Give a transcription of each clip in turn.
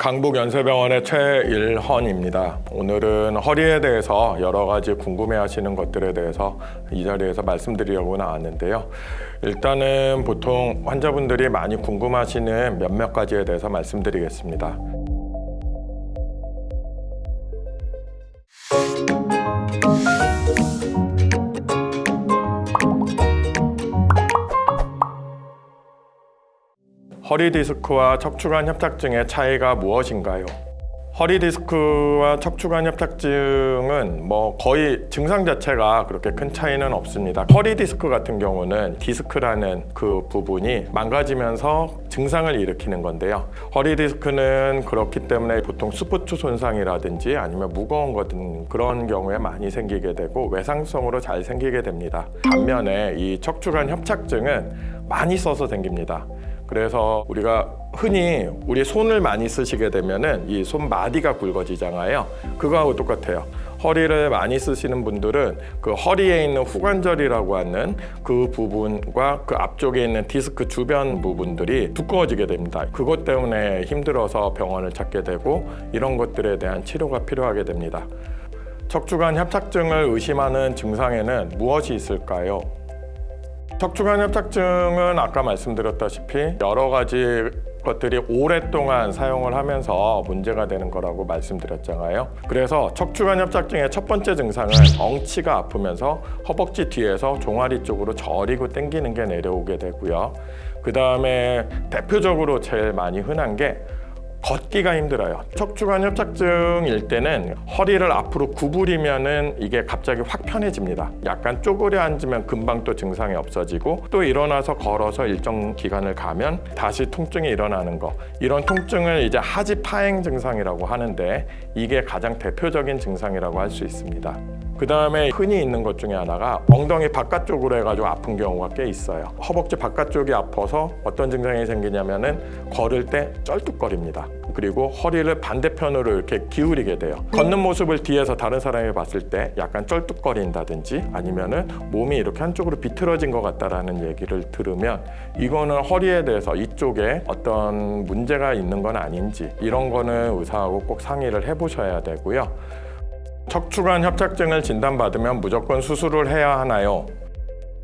강북연세병원의 최일헌입니다. 오늘은 허리에 대해서 여러 가지 궁금해하시는 것들에 대해서 이 자리에서 말씀드리려고 나왔는데요. 일단은 보통 환자분들이 많이 궁금하시는 몇몇 가지에 대해서 말씀드리겠습니다. 허리 디스크와 척추관 협착증의 차이가 무엇인가요? 허리 디스크와 척추관 협착증은 거의 증상 자체가 그렇게 큰 차이는 없습니다. 허리 디스크 같은 경우는 디스크라는 그 부분이 망가지면서 증상을 일으키는 건데요. 허리 디스크는 그렇기 때문에 보통 스포츠 손상이라든지 아니면 무거운 것든 그런 경우에 많이 생기게 되고 외상성으로 잘 생기게 됩니다. 반면에 이 척추관 협착증은 많이 써서 생깁니다. 그래서 우리가 흔히 우리 손을 많이 쓰시게 되면은 이 손마디가 굵어지잖아요. 그거하고 똑같아요. 허리를 많이 쓰시는 분들은 그 허리에 있는 후관절이라고 하는 그 부분과 그 앞쪽에 있는 디스크 주변 부분들이 두꺼워지게 됩니다. 그것 때문에 힘들어서 병원을 찾게 되고 이런 것들에 대한 치료가 필요하게 됩니다. 척추관 협착증을 의심하는 증상에는 무엇이 있을까요? 척추관 협착증은 아까 말씀드렸다시피 여러 가지 것들이 오랫동안 사용을 하면서 문제가 되는 거라고 말씀드렸잖아요. 그래서 척추관 협착증의 첫 번째 증상은 엉치가 아프면서 허벅지 뒤에서 종아리 쪽으로 저리고 당기는 게 내려오게 되고요. 그 다음에 대표적으로 제일 많이 흔한 게 걷기가 힘들어요. 척추관 협착증일 때는 허리를 앞으로 구부리면은 이게 갑자기 확 편해집니다. 약간 쪼그려 앉으면 금방 또 증상이 없어지고 또 일어나서 걸어서 일정 기간을 가면 다시 통증이 일어나는 거. 이런 통증을 이제 하지 파행 증상이라고 하는데 이게 가장 대표적인 증상이라고 할 수 있습니다. 그 다음에 흔히 있는 것 중에 하나가 엉덩이 바깥쪽으로 해가지고 아픈 경우가 꽤 있어요. 허벅지 바깥쪽이 아파서 어떤 증상이 생기냐면은 걸을 때 쩔뚝거립니다. 그리고 허리를 반대편으로 이렇게 기울이게 돼요. 걷는 모습을 뒤에서 다른 사람이 봤을 때 약간 쩔뚝거린다든지 아니면은 몸이 이렇게 한쪽으로 비틀어진 것 같다라는 얘기를 들으면 이거는 허리에 대해서 이쪽에 어떤 문제가 있는 건 아닌지 이런 거는 의사하고 꼭 상의를 해보셔야 되고요. 척추관 협착증을 진단받으면 무조건 수술을 해야 하나요?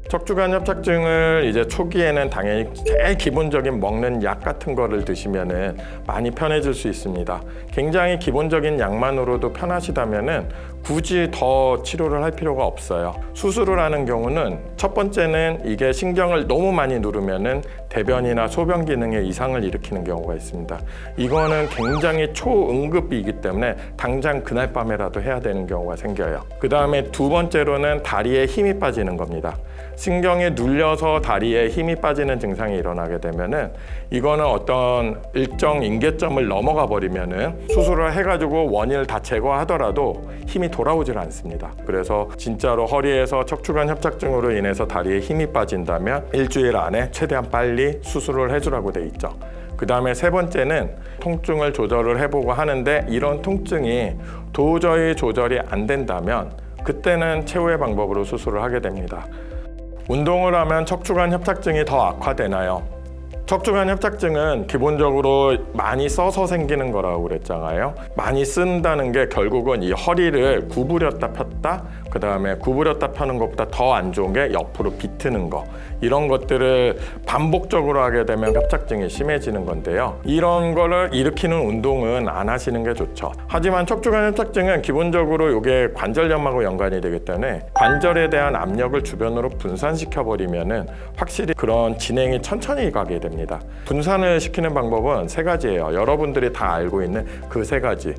척추관 협착증을 이제 초기에는 당연히 제일 기본적인 먹는 약 같은 거를 드시면은 많이 편해질 수 있습니다. 굉장히 기본적인 약만으로도 편하시다면은 굳이 더 치료를 할 필요가 없어요. 수술을 하는 경우는 첫 번째는 이게 신경을 너무 많이 누르면은 대변이나 소변 기능에 이상을 일으키는 경우가 있습니다. 이거는 굉장히 초응급이기 때문에 당장 그날 밤에라도 해야 되는 경우가 생겨요. 그 다음에 두 번째로는 다리에 힘이 빠지는 겁니다. 신경이 눌려서 다리에 힘이 빠지는 증상이 일어나게 되면은 이거는 어떤 일정 임계점을 넘어가 버리면은 수술을 해가지고 원인을 다 제거하더라도 힘이 돌아오질 않습니다. 그래서 진짜로 허리에서 척추관 협착증으로 인해서 다리에 힘이 빠진다면 일주일 안에 최대한 빨리 수술을 해주라고 돼 있죠. 그 다음에 세 번째는 통증을 조절을 해보고 하는데 이런 통증이 도저히 조절이 안 된다면 그때는 최후의 방법으로 수술을 하게 됩니다. 운동을 하면 척추관 협착증이 더 악화되나요? 척추관 협착증은 기본적으로 많이 써서 생기는 거라고 그랬잖아요. 많이 쓴다는 게 결국은 이 허리를 구부렸다 폈다, 그 다음에 구부렸다 펴는 것보다 더 안 좋은 게 옆으로 비트는 거. 이런 것들을 반복적으로 하게 되면 협착증이 심해지는 건데요. 이런 거를 일으키는 운동은 안 하시는 게 좋죠. 하지만 척추관 협착증은 기본적으로 이게 관절염하고 연관이 되기 때문에 관절에 대한 압력을 주변으로 분산시켜 버리면은 확실히 그런 진행이 천천히 가게 됩니다. 분산을 시키는 방법은 세 가지예요. 여러분들이 다 알고 있는 그 세 가지.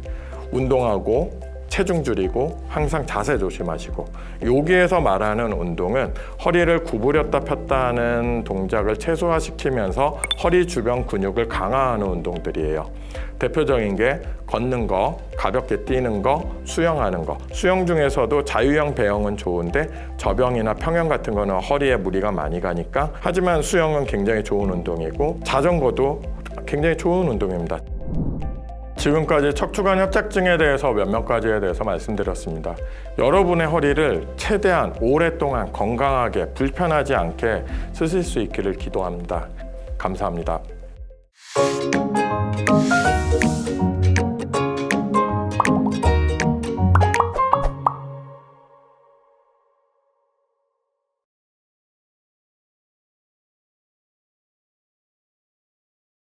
운동하고 체중 줄이고 항상 자세 조심하시고 여기에서 말하는 운동은 허리를 구부렸다 폈다 하는 동작을 최소화시키면서 허리 주변 근육을 강화하는 운동들이에요. 대표적인 게 걷는 거, 가볍게 뛰는 거, 수영하는 거. 수영 중에서도 자유형, 배영은 좋은데 접영이나 평영 같은 거는 허리에 무리가 많이 가니까 하지만 수영은 굉장히 좋은 운동이고 자전거도 굉장히 좋은 운동입니다. 지금까지 척추관 협착증에 대해서 몇몇 가지에 대해서 말씀드렸습니다. 여러분의 허리를 최대한 오랫동안 건강하게 불편하지 않게 쓰실 수 있기를 기도합니다. 감사합니다.